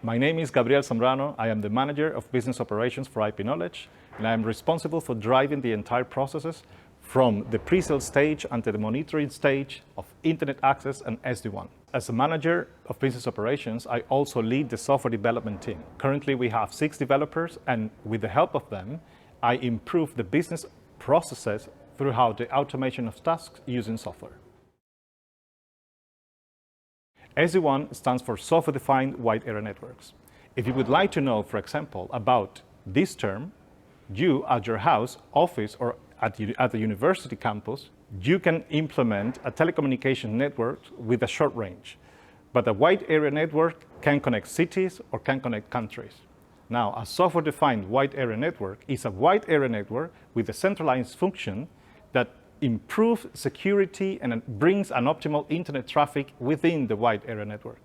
My name is Gabriel Zambrano. I am the manager of business operations for IPknowledge, and I am responsible for driving the entire processes from the pre-sale stage until the monitoring stage of internet access and SD-WAN. As a manager of business operations, I also lead the software development team. Currently, we have 6 developers, and with the help of them, I improve the business processes throughout the automation of tasks using software. SD-WAN stands for Software-Defined Wide Area Networks. If you would like to know, for example, about this term, you at your house, office, or at the university campus, you can implement a telecommunication network with a short range. But a wide area network can connect cities or can connect countries. Now, a software-defined wide area network is a wide area network with a centralized function that improves security and brings an optimal internet traffic within the wide area network.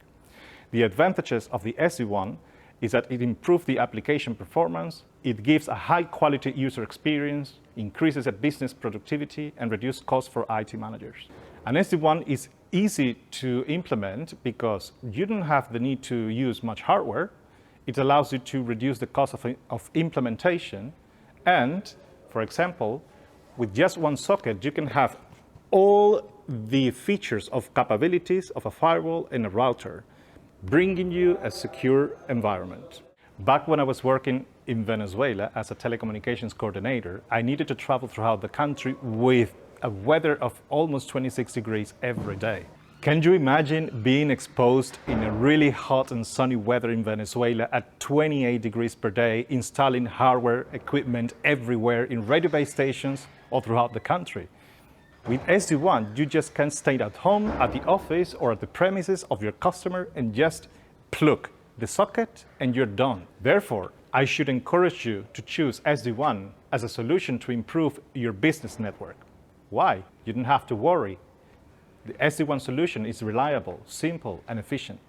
The advantages of the SD-WAN is that it improves the application performance, it gives a high-quality user experience, increases the business productivity, and reduces costs for IT managers. An SD-WAN is easy to implement because you don't have the need to use much hardware. It allows you to reduce the cost of implementation, and, for example, with just one socket, you can have all the features of capabilities of a firewall and a router, bringing you a secure environment. Back when I was working in Venezuela as a telecommunications coordinator, I needed to travel throughout the country with a weather of almost 26 degrees every day. Can you imagine being exposed in a really hot and sunny weather in Venezuela at 28 degrees per day, installing hardware equipment everywhere in radio base stations all throughout the country? With SD-WAN, you just can stay at home, at the office, or at the premises of your customer and just plug the socket and you're done. Therefore, I should encourage you to choose SD-WAN as a solution to improve your business network. Why? You don't have to worry. The SD-WAN solution is reliable, simple, and efficient.